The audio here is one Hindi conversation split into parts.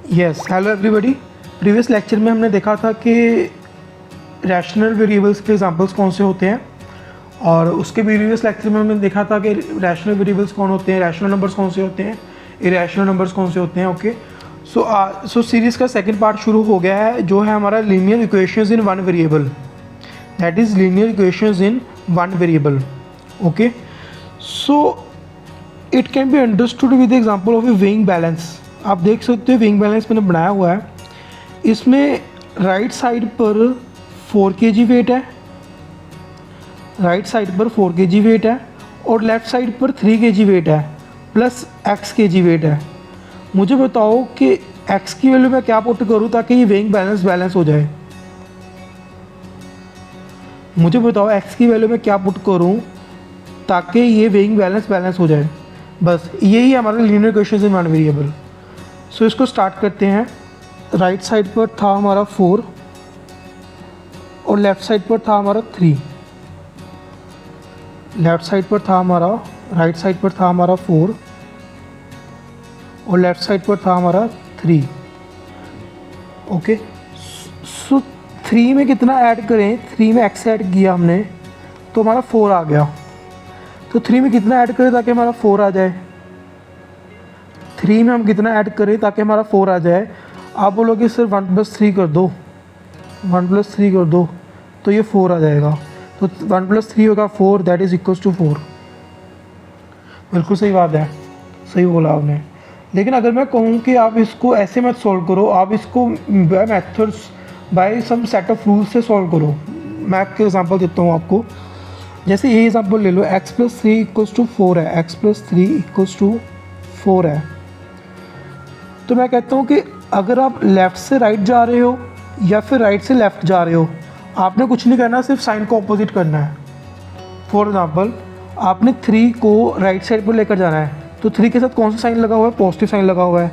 Yes, hello everybody. Previous lecture में हमने देखा था कि रैशनल वेरिएबल्स के एग्जांपल्स कौन से होते हैं, और उसके प्रीवियस लेक्चर में हमने देखा था कि रैशनल वेरिएबल्स कौन होते हैं, रैशनल नंबर्स कौन से होते हैं, इरैशनल नंबर्स कौन से होते हैं। ओके, सो सीरीज़ का सेकंड पार्ट शुरू हो गया है, जो है हमारा linear equations in one variable, that is linear equations in one variable. Okay, so it can be understood with example of A weighing balance. आप देख सकते हो वेइंग बैलेंस मैंने बनाया हुआ है। इसमें राइट साइड पर 4 kg वेट है, राइट साइड पर 4 kg वेट है, और लेफ़्ट साइड पर 3 kg वेट है प्लस x kg वेट है। मुझे बताओ कि x की वैल्यू मैं क्या पुट करूं ताकि ये वेइंग बैलेंस हो जाए। मुझे बताओ x की वैल्यू मैं क्या पुट करूं ताकि ये वेइंग बैलेंस हो जाए। बस यही हमारा linear equations in one variable. So इसको स्टार्ट करते हैं। राइट साइड पर था हमारा 4 और लेफ़्ट साइड पर था हमारा 3। लेफ़्ट साइड पर था हमारा, राइट साइड पर था हमारा 4 और लेफ़्ट साइड पर था हमारा 3। ओके, सो 3 में कितना ऐड करें, 3 में x ऐड किया हमने तो हमारा 4 आ गया। तो 3 में कितना ऐड करें ताकि हमारा 4 आ जाए, 3 में हम कितना ऐड करें ताकि हमारा 4 आ जाए। आप बोलोगे सर 1 + 3 कर दो, 1 + 3 कर दो तो ये 4 आ जाएगा। तो 1 + 3 होगा 4, दैट इज़ इक्वल्स टू 4। बिल्कुल सही बात है, सही बोला आपने। लेकिन अगर मैं कहूँ कि आप इसको ऐसे मत सॉल्व करो, आप इसको by methods, by some set of rules से सॉल्व करो। मैं आपके एग्जांपल देता हूँ आपको। जैसे ये एग्जांपल ले लो, x + 3 = 4 है, x + 3 = 4 है। तो मैं कहता हूँ कि अगर आप लेफ़्ट से राइट जा रहे हो या फिर राइट से लेफ़्ट जा रहे हो, आपने कुछ नहीं करना, सिर्फ साइन को अपोजिट करना है। फॉर एग्जांपल, आपने 3 को राइट साइड पर लेकर जाना है, तो 3 के साथ कौन सा साइन लगा हुआ है, पॉजिटिव साइन लगा हुआ है।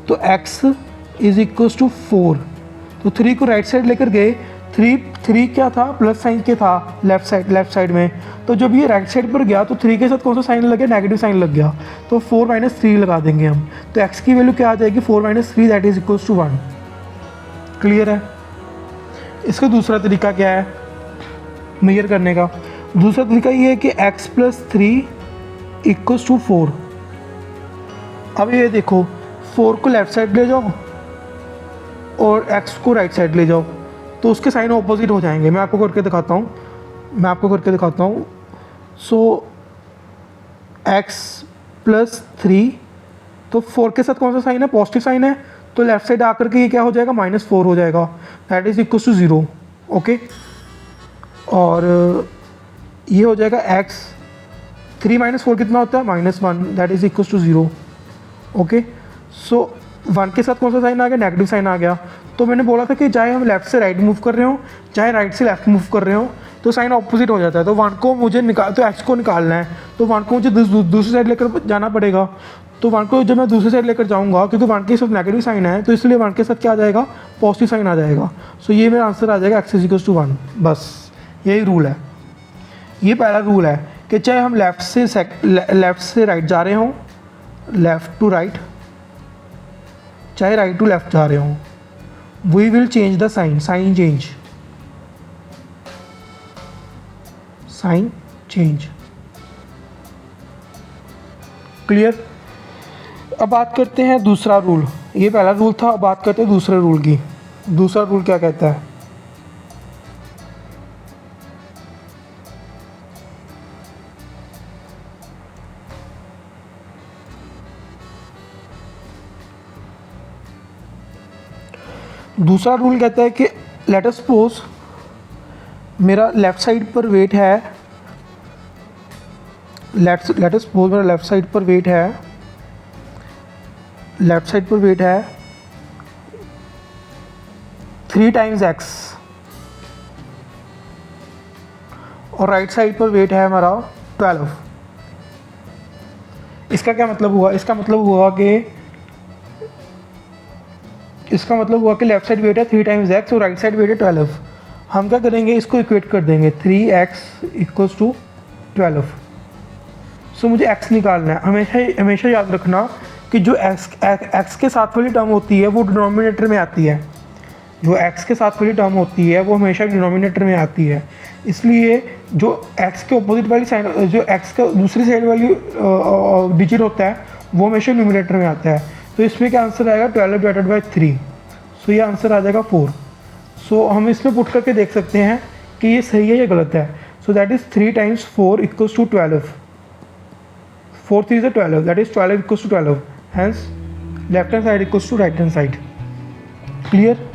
तो x = 4, तो 3 को राइट साइड लेकर गए, 3 क्या था, प्लस साइन के था लेफ़्ट साइड में। तो जब ये राइट साइड पर गया तो 3 के साथ कौन सा साइन लग गया, नेगेटिव साइन लग गया। तो 4 - 3 लगा देंगे हम, तो x की वैल्यू क्या आ जाएगी, 4 - 3, that is equals to 1। Clear है। इसका दूसरा तरीका क्या है मेजर करने का? दूसरा तरीका ये है कि x + 3 = 4। अब ये देखो, 4 को लेफ़्ट साइड ले जाओ और x को राइट साइड ले जाओ, तो उसके साइन ऑपोजिट हो जाएंगे। मैं आपको करके दिखाता हूँ, सो x + 3, तो 4 के साथ कौन सा साइन है, पॉजिटिव साइन है, तो लेफ़्ट साइड आकर के ये क्या हो जाएगा, -4 हो जाएगा, that is equals to 0। Okay, और ये हो जाएगा x 3 - 4 कितना होता है, -1, that is equals to 0। Okay, so 1 के साथ कौन सा साइन आ गया, नेगेटिव साइन आ गया। तो मैंने बोला था कि चाहे हम लेफ़्ट से राइट मूव कर रहे हो, चाहे राइट से लेफ़्ट मूव कर रहे हो, तो साइन ऑपोजिट हो जाता है। तो 1 को मुझे तो x को निकालना है, तो 1 को मुझे दूसरी साइड लेकर जाना पड़ेगा। तो 1 को जब मैं दूसरी साइड लेकर जाऊंगा, क्योंकि 1 के साथ नेगेटिव साइन है, तो इसलिए 1 के साथ क्या आ जाएगा, पॉजिटिव साइन आ जाएगा। सो ये मेरा आंसर आ जाएगा x = 1। बस यही रूल है। ये पहला रूल है कि चाहे हम लेफ़्ट से राइट जा रहे हों, लेफ़्ट टू राइट, चाहे राइट टू लेफ़्ट जा रहे हों, we will change the sign change. Clear. अब बात करते हैं दूसरा रूल। ये पहला रूल था, अब बात करते हैं दूसरे रूल की। दूसरा रूल क्या कहता है? दूसरा रूल कहता है कि लेट अस सपोज मेरा लेफ़्ट साइड पर वेट है, लेट अस सपोज मेरा लेफ़्ट साइड पर वेट है 3 टाइम्स x, और राइट साइड पर वेट है हमारा 12। इसका क्या मतलब हुआ? इसका मतलब हुआ कि लेफ़्ट साइड वेट है 3 टाइम्स x और राइट साइड वेट है 12। हम क्या करेंगे, इसको इक्वेट कर देंगे, 3x = 12। सो मुझे x निकालना है। हमेशा याद रखना कि जो एक्स के साथ वाली टर्म होती है वो डिनोमिनेटर में आती है, जो एक्स के साथ वाली टर्म होती है वो हमेशा डिनोमिनेटर में आती है। इसलिए जो एक्स के अपोजिट वाली साइड, जो एक्स का दूसरी साइड वाली डिजिट होता है वो हमेशा न्यूमिनेटर में आता है। तो इसमें क्या आंसर आएगा 12 डिवाइडेड बाई 3, सो ये आंसर आ जाएगा 4। सो हम इसमें पुट करके देख सकते हैं कि ये सही है या गलत है। So that is 3 times 4 equals to 12, 4 3 is 12, that is 12 equals to 12, hence left hand side equals to right hand side. Clear.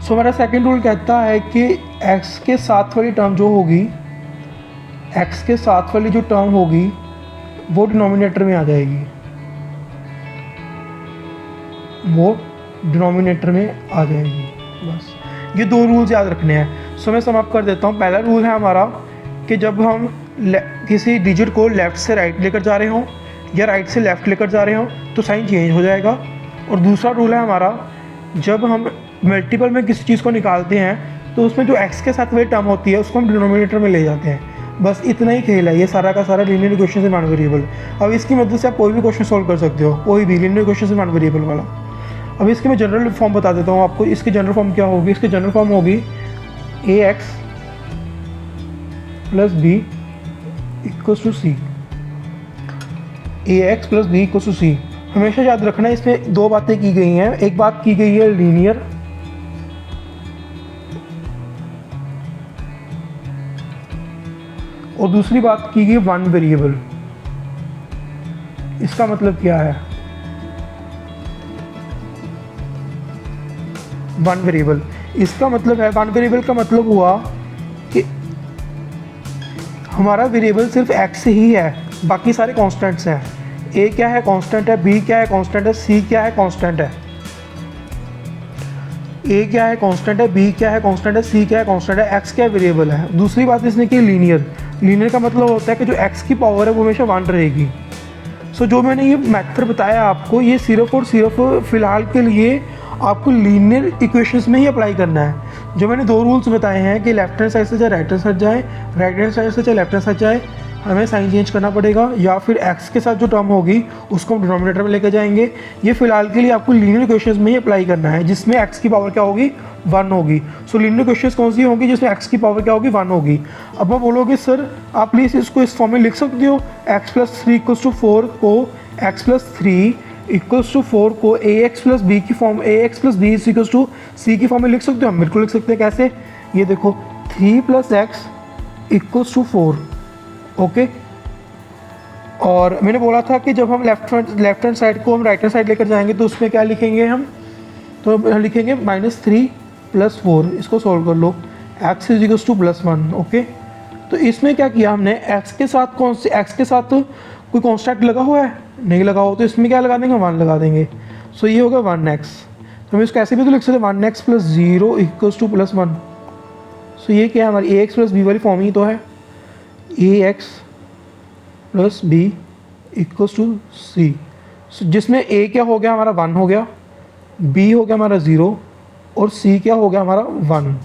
So हमारा सेकेंड रूल कहता है कि एक्स के साथ वाली टर्म जो होगी, एक्स के साथ वाली जो टर्म होगी वो डिनोमिनेटर में आ जाएगी, वो डिनोमिनेटर में आ जाएगी। बस ये 2 रूल्स याद रखने हैं। सो मैं समाप्त कर देता हूँ। पहला रूल है हमारा कि जब हम किसी डिजिट को लेफ़्ट से राइट लेकर जा रहे हों या राइट से लेफ़्ट लेकर जा रहे हों तो साइन चेंज हो जाएगा। और दूसरा रूल है हमारा, जब हम मल्टीपल में किसी चीज़ को निकालते हैं तो उसमें जो एक्स के साथ वही टर्म होती है उसको हम डिनोमिनेटर में ले जाते हैं। बस इतना ही खेल है ये सारा का सारा लीनियर इक्वेशन से नॉन वेरिएबल। अब इसकी मदद से आप कोई भी क्वेश्चन सॉल्व कर सकते हो, कोई भी लीनियर इक्वेशन से नॉन वेरिएबल वाला। अब इसके मैं जनरल फॉर्म बता देता हूँ आपको। इसकी जनरल फॉर्म क्या होगी? इसकी जनरल फॉर्म होगी ax plus B equals to C, ax plus B equals to C. हमेशा याद रखना है इसमें 2 बातें की गई हैं। एक बात की गई है लीनियर, और दूसरी बात की गई वन वेरिएबल। इसका मतलब क्या है? वन वेरिएबल, इसका मतलब है, वन वेरिएबल का मतलब हुआ कि हमारा वेरिएबल सिर्फ x ही है, बाकी सारे कांस्टेंट्स हैं। a क्या है? कांस्टेंट है। b क्या है? कांस्टेंट है। c क्या है? कांस्टेंट है। a क्या है? कांस्टेंट है। b क्या है? कांस्टेंट है। c क्या है? कांस्टेंट है। x क्या वेरिएबल है। दूसरी बात इसने की लीनियर। लीनियर का मतलब होता है कि जो x की पावर है वो हमेशा 1 रहेगी। सो जो मैंने ये मेथड बताया आपको, ये सिर्फ और सिर्फ फ़िलहाल के लिए आपको लीनियर इक्वेशंस में ही अप्लाई करना है। जो मैंने 2 रूल्स बताए हैं कि लेफ्ट हैंड साइड से चाहे राइट हैंड साइड जाए, राइट हैंड साइड से चाहे लेफ्ट हैंड साइड जाए, हमें साइन चेंज करना पड़ेगा, या फिर एक्स के साथ जो टर्म होगी उसको हम डिनोमिनेटर में लेकर जाएंगे। ये फिलहाल के लिए आपको लीनियर इक्वेशंस में ही अप्लाई करना है, जिसमें एक्स की पावर क्या होगी? 1 होगी। सो लीनियर इक्वेशंस कौन सी होगी? जिसमें एक्स की पावर क्या होगी? 1 होगी। अब आप बोलोगे सर आप प्लीज़ इसको इस फॉर्म में लिख सकते हो, एक्स प्लस 3 इक्वल्स टू 4 को एक्स प्लस 3 इक्वल्स टू 4 को ax प्लस बी की form, ax plus B equals to C की फॉर्म में लिख सकते हो? हम बिल्कुल लिख सकते हैं। कैसे? ये देखो 3 plus X equals to 4, okay. और मैंने बोला था कि जब हम लेफ्ट हैंड साइड को हम राइट हैंड साइड लेकर जाएंगे तो उसमें क्या लिखेंगे हम? तो हम लिखेंगे -3 प्लस 4। इसको सॉल्व कर लो, x is equals to +1, okay. तो इसमें क्या किया हमने? x के साथ कौन से, x के साथ कोई कॉन्स्टेंट लगा हुआ है? नहीं लगा हो, तो इसमें क्या लगा देंगे? 1 लगा देंगे। सो ये होगा 1x। तो हम इसको ऐसे भी तो लिख सकते हैं 1x प्लस 0 इक्वल्स टू +1। सो ये क्या है? हमारी ax प्लस बी वाली फॉर्म ही तो है, ax plus B equals to C. जिसमें a क्या हो गया? हमारा 1 हो गया, b हो गया हमारा 0, और c क्या हो गया? हमारा 1।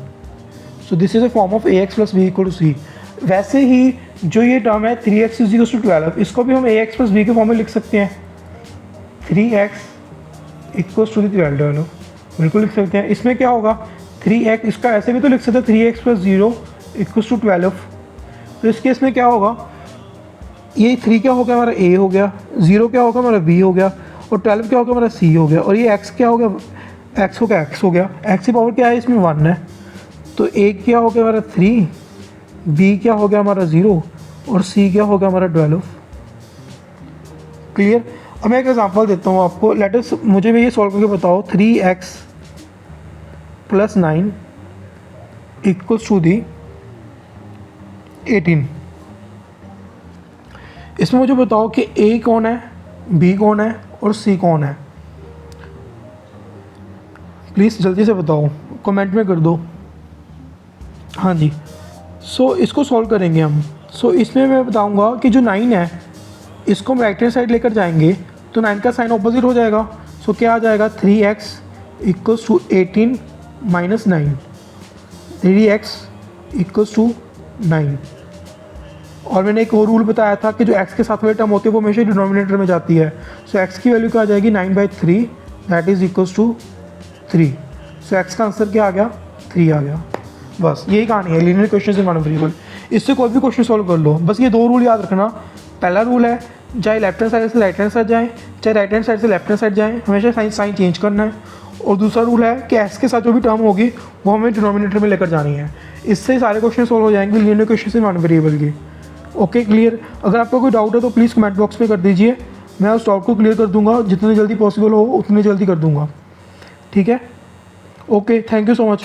So this is a form of ax plus B equal to C. वैसे ही जो ये टर्म है 3x इज इक्वल्स टू 12, इसको भी हम ax प्लस बी के फॉर्म में लिख सकते हैं। 3x इक्वल्स टू 12, बिल्कुल लिख सकते हैं। इसमें क्या होगा? 3x, इसका ऐसे भी तो लिख सकते हैं 3x प्लस 0 इक्वल्स टू 12। तो इस केस में क्या होगा? ये 3 क्या हो गया? हमारा a हो गया, 0 क्या होगा? हमारा b हो गया, और 12 क्या होगा? हमारा c हो गया, और ये x क्या हो गया? x हो गया, x हो गया। x की पावर क्या है? इसमें 1 है। तो a क्या हो गया? हमारा 3, b क्या हो गया? हमारा 0, और c क्या हो गया? हमारा 12। क्लियर। अब मैं एक एग्जांपल देता हूँ आपको। लेट अस, मुझे भी ये सॉल्व करके बताओ। 3x plus 9 equals to the 18। इसमें मुझे बताओ कि a कौन है, b कौन है, और c कौन है? प्लीज़ जल्दी से बताओ, कमेंट में कर दो। हाँ जी। सो इसको सॉल्व करेंगे हम। सो इसमें मैं बताऊंगा कि जो 9 है इसको हम राइट हैंड साइड लेकर जाएंगे तो 9 का साइन ऑपोजिट हो जाएगा। सो क्या आ जाएगा? 3x equals to 18 minus 9, 3x equals to 9। और मैंने एक और रूल बताया था कि जो x के साथ वाली टर्म होती है वो हमेशा डिनोमिनेटर में जाती है। सो x की वैल्यू क्या आ जाएगी 9/3 that is equals to 3। So x का आंसर क्या आ गया 3 आ गया। बस यही कहानी है linear question in one variable. इससे कोई भी क्वेश्चन सॉल्व कर लो, बस ये 2 रूल याद रखना। पहला रूल है चाहे लेफ्ट हैंड साइड से राइट हैंड साइड जाए, चाहे राइट हैंड साइड से लेफ्ट हैंड साइड जाए, हमेशा साइन चेंज करना है। और दूसरा रूल है कि x के साथ जो भी टर्म होगी वो हमें डिनोमिनेटर में लेकर जानी है। इससे सारे क्वेश्चन सॉल्व हो जाएंगे linear question in one variable के। Okay clear. अगर आपका कोई डाउट है तो प्लीज़ कमेंट बॉक्स में कर दीजिए, मैं उस डाउट को क्लियर कर दूंगा, जितनी जल्दी पॉसिबल हो उतनी जल्दी कर दूंगा। ठीक है, okay, thank you so much.